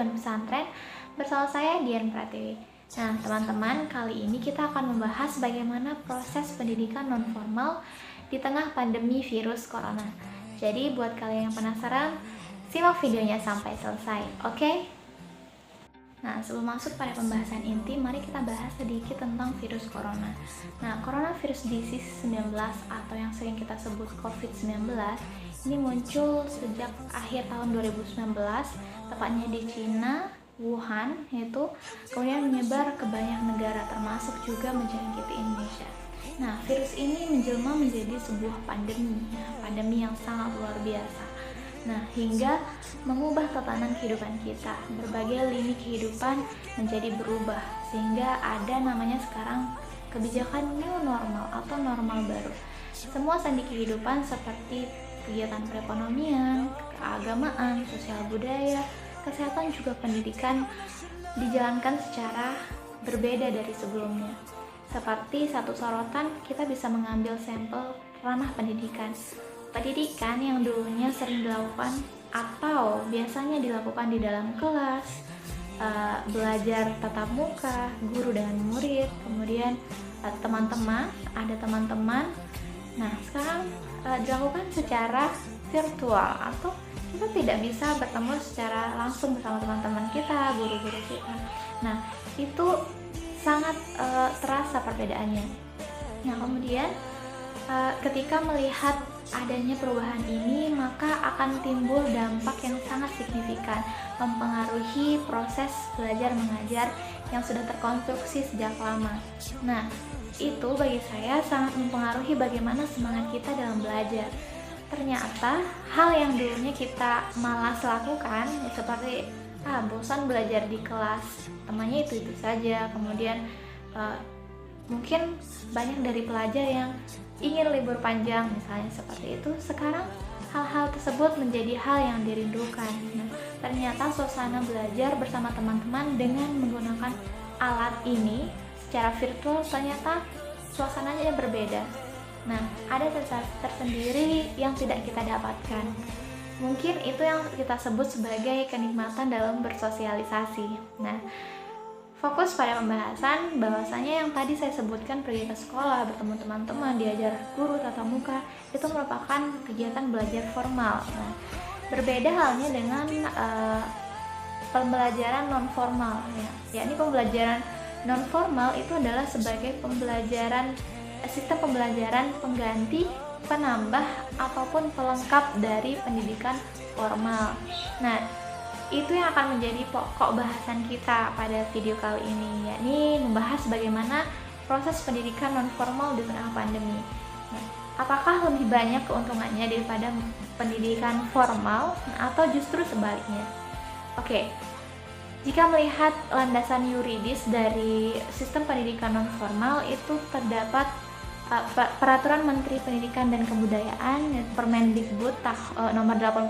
Acuan Pesantren bersama saya Dian Pratiwi. Nah, teman-teman, kali ini kita akan membahas bagaimana proses pendidikan non-formal di tengah pandemi virus corona. Jadi, buat kalian yang penasaran, simak videonya sampai selesai, oke? Nah, sebelum masuk pada pembahasan inti, mari kita bahas sedikit tentang virus corona. Nah, coronavirus disease 19 atau yang sering kita sebut COVID-19 ini muncul sejak akhir tahun 2019, tepatnya di Cina, Wuhan, yaitu kemudian menyebar ke banyak negara termasuk juga menjangkiti Indonesia. Nah, virus ini menjelma menjadi sebuah pandemi yang sangat luar biasa. Nah, hingga mengubah tatanan kehidupan kita. Berbagai lini kehidupan menjadi berubah, sehingga ada namanya sekarang kebijakan new normal atau normal baru. Semua sendi kehidupan seperti kegiatan perekonomian, keagamaan, sosial budaya, kesehatan juga pendidikan dijalankan secara berbeda dari sebelumnya. Seperti satu sorotan, kita bisa mengambil sampel ranah pendidikan. Pendidikan yang dulunya sering dilakukan atau biasanya dilakukan di dalam kelas, belajar tatap muka, guru dengan murid, kemudian teman-teman. Nah, sekarang dilakukan secara virtual atau kita tidak bisa bertemu secara langsung bersama teman-teman kita, guru-guru kita. Nah, itu sangat terasa perbedaannya. Nah, kemudian ketika melihat adanya perubahan ini, maka akan timbul dampak yang sangat signifikan, mempengaruhi proses belajar mengajar yang sudah terkonstruksi sejak lama. Nah, itu bagi saya sangat mempengaruhi bagaimana semangat kita dalam belajar. Ternyata hal yang dulunya kita malas lakukan, ya seperti bosan belajar di kelas, temannya itu saja. Kemudian mungkin banyak dari pelajar yang ingin libur panjang misalnya seperti itu. Sekarang hal-hal tersebut menjadi hal yang dirindukan. Nah, ternyata suasana belajar bersama teman-teman dengan menggunakan alat ini secara virtual ternyata suasananya berbeda. Nah, ada sensasi tersendiri yang tidak kita dapatkan. Mungkin itu yang kita sebut sebagai kenikmatan dalam bersosialisasi. Nah, fokus pada pembahasan bahwasanya yang tadi saya sebutkan, pergi ke sekolah, bertemu teman-teman, diajar guru tatap muka, itu merupakan kegiatan belajar formal. Nah, berbeda halnya dengan pembelajaran non formal, yakni pembelajaran non formal itu adalah sebagai sistem pembelajaran pengganti, penambah ataupun pelengkap dari pendidikan formal. Nah, itu yang akan menjadi pokok bahasan kita pada video kali ini, yakni membahas bagaimana proses pendidikan non formal di tengah pandemi. Nah, apakah lebih banyak keuntungannya daripada pendidikan formal atau justru sebaliknya? Oke. Jika melihat landasan yuridis dari sistem pendidikan non formal, itu terdapat Peraturan Menteri Pendidikan dan Kebudayaan Permendikbud nomor 81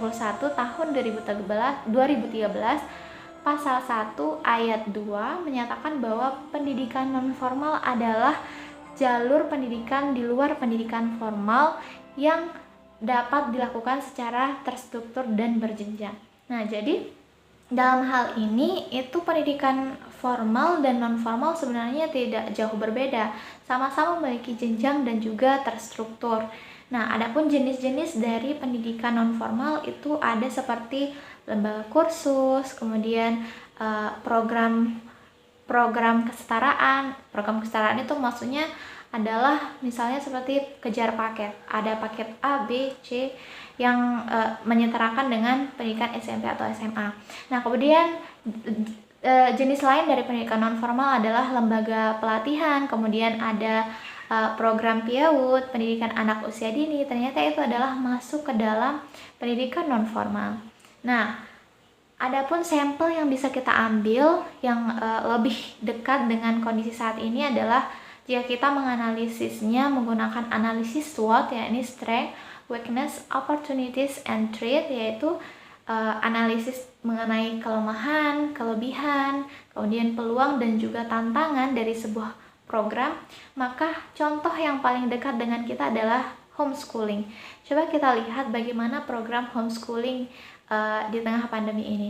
tahun 2013 pasal 1 ayat 2 menyatakan bahwa pendidikan non formal adalah jalur pendidikan di luar pendidikan formal yang dapat dilakukan secara terstruktur dan berjenjang. Nah, jadi dalam hal ini itu pendidikan formal dan non formal sebenarnya tidak jauh berbeda, sama-sama memiliki jenjang dan juga terstruktur. Nah, adapun jenis-jenis dari pendidikan non formal itu ada seperti lembaga kursus, kemudian program kesetaraan. Program kesetaraan itu maksudnya adalah misalnya seperti kejar paket, ada paket A, B, C yang menyetarakan dengan pendidikan SMP atau SMA. Nah, kemudian jenis lain dari pendidikan non formal adalah lembaga pelatihan, kemudian ada program PIAUD, pendidikan anak usia dini. Ternyata itu adalah masuk ke dalam pendidikan non formal. Nah, adapun sampel yang bisa kita ambil yang lebih dekat dengan kondisi saat ini adalah jika kita menganalisisnya menggunakan analisis SWOT, yakni Strength, Weakness, Opportunities, and Threat, yaitu analisis mengenai kelemahan, kelebihan, kemudian peluang dan juga tantangan dari sebuah program. Maka contoh yang paling dekat dengan kita adalah homeschooling. Coba kita lihat bagaimana program homeschooling di tengah pandemi ini.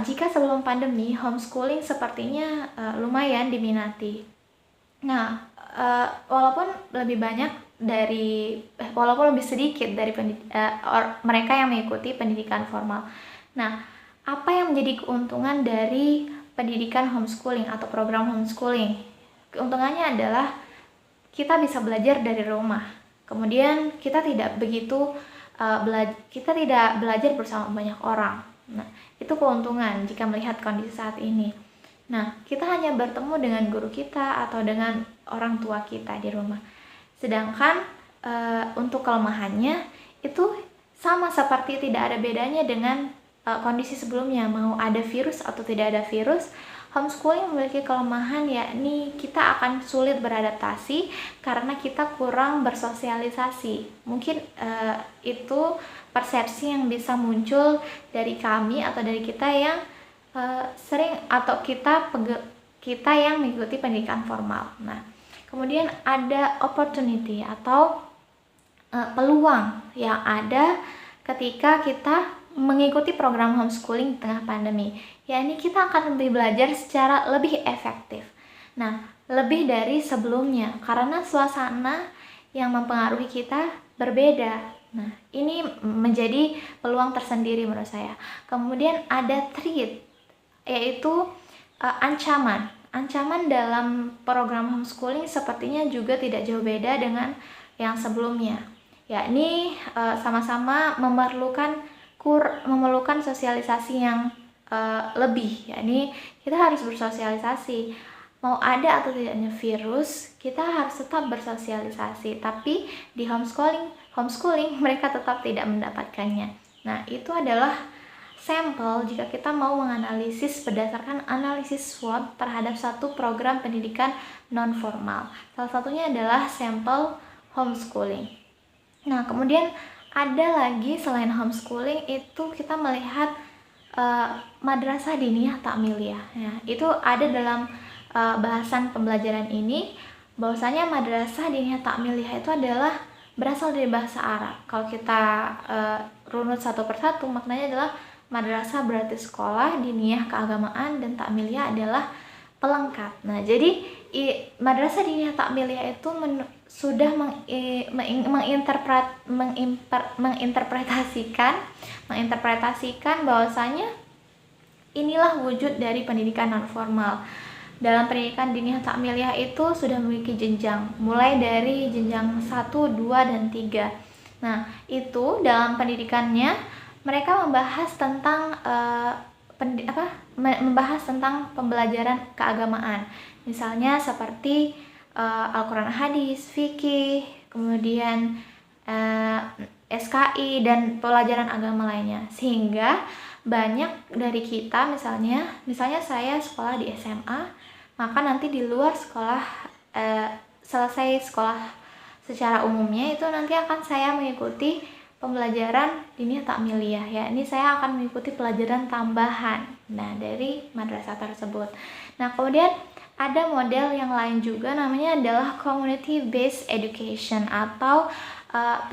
jika sebelum pandemi homeschooling sepertinya lumayan diminati. Nah, walaupun lebih banyak walaupun lebih sedikit dari mereka yang mengikuti pendidikan formal. Nah, apa yang menjadi keuntungan dari pendidikan homeschooling atau program homeschooling? Keuntungannya adalah kita bisa belajar dari rumah. Kemudian kita tidak belajar bersama banyak orang. Nah, itu keuntungan jika melihat kondisi saat ini. Nah, kita hanya bertemu dengan guru kita atau dengan orang tua kita di rumah. Sedangkan untuk kelemahannya itu sama seperti tidak ada bedanya dengan kondisi sebelumnya, mau ada virus atau tidak ada virus. Homeschooling memiliki kelemahan, yakni kita akan sulit beradaptasi karena kita kurang bersosialisasi. Mungkin itu persepsi yang bisa muncul dari kami atau dari kita yang sering atau kita yang mengikuti pendidikan formal. Nah, kemudian ada opportunity atau peluang yang ada ketika kita mengikuti program homeschooling di tengah pandemi, yakni kita akan lebih belajar secara lebih efektif. Nah, lebih dari sebelumnya karena suasana yang mempengaruhi kita berbeda. Nah, ini menjadi peluang tersendiri menurut saya. Kemudian ada threat, yaitu ancaman. Ancaman dalam program homeschooling sepertinya juga tidak jauh beda dengan yang sebelumnya, yakni sama-sama memerlukan sosialisasi yang lebih, yakni kita harus bersosialisasi. Mau ada atau tidaknya virus, kita harus tetap bersosialisasi. Tapi di homeschooling mereka tetap tidak mendapatkannya. Nah, itu adalah sampel jika kita mau menganalisis berdasarkan analisis SWOT terhadap satu program pendidikan non-formal. Salah satunya adalah sampel homeschooling. Nah, kemudian ada lagi selain homeschooling, itu kita melihat madrasah diniyah takmiliyah. Ya, itu ada dalam bahasan pembelajaran ini, bahwasanya madrasah diniyah takmiliyah itu adalah berasal dari bahasa Arab. Kalau kita runut satu persatu, maknanya adalah madrasah berarti sekolah, diniyah keagamaan, dan takmiliyah adalah pelengkap. Nah, jadi madrasah diniyah takmiliyah itu sudah menginterpretasikan bahwasanya inilah wujud dari pendidikan non formal. Dalam pendidikan diniyah takmiliyah itu sudah memiliki jenjang, mulai dari jenjang 1, 2, dan 3. Nah, itu dalam pendidikannya mereka membahas tentang membahas tentang pembelajaran keagamaan. Misalnya seperti Al-Quran, hadis, fikih, kemudian SKI, dan pelajaran agama lainnya. Sehingga banyak dari kita, misalnya saya sekolah di SMA, maka nanti di luar sekolah, selesai sekolah secara umumnya, itu nanti akan saya mengikuti pembelajaran diniyah takmiliyah, ya. Ini saya akan mengikuti pelajaran tambahan dari madrasah tersebut. Nah, kemudian ada model yang lain juga, namanya adalah community based education atau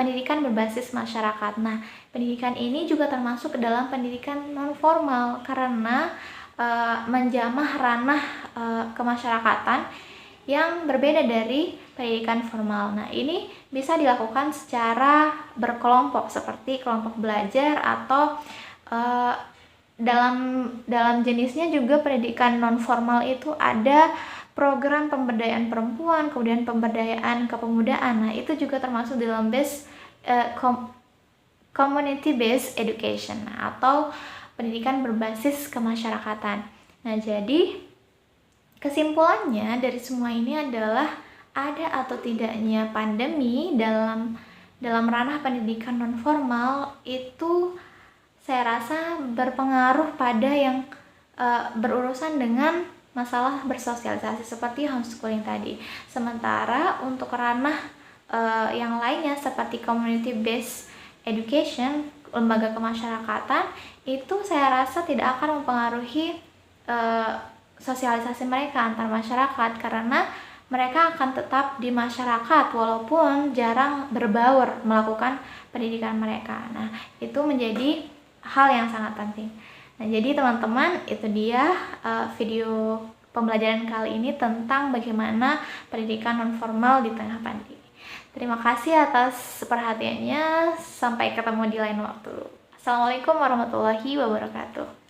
pendidikan berbasis masyarakat. Nah, pendidikan ini juga termasuk ke dalam pendidikan non formal karena menjamah ranah kemasyarakatan yang berbeda dari pendidikan formal. Nah, ini bisa dilakukan secara berkelompok seperti kelompok belajar atau dalam jenisnya juga pendidikan non formal itu ada program pemberdayaan perempuan, kemudian pemberdayaan kepemudaan. Nah, itu juga termasuk dalam community based education atau pendidikan berbasis kemasyarakatan. Nah, jadi kesimpulannya dari semua ini adalah ada atau tidaknya pandemi dalam ranah pendidikan non formal itu saya rasa berpengaruh pada yang berurusan dengan masalah bersosialisasi seperti homeschooling tadi. Sementara untuk ranah yang lainnya seperti community based education, lembaga kemasyarakatan, itu saya rasa tidak akan mempengaruhi sosialisasi mereka antar masyarakat karena mereka akan tetap di masyarakat walaupun jarang berbaur melakukan pendidikan mereka. Nah, itu menjadi hal yang sangat penting. Nah, jadi teman-teman, itu dia video pembelajaran kali ini tentang bagaimana pendidikan nonformal di tengah pandemi. Terima kasih atas perhatiannya. Sampai ketemu di lain waktu. Assalamualaikum warahmatullahi wabarakatuh.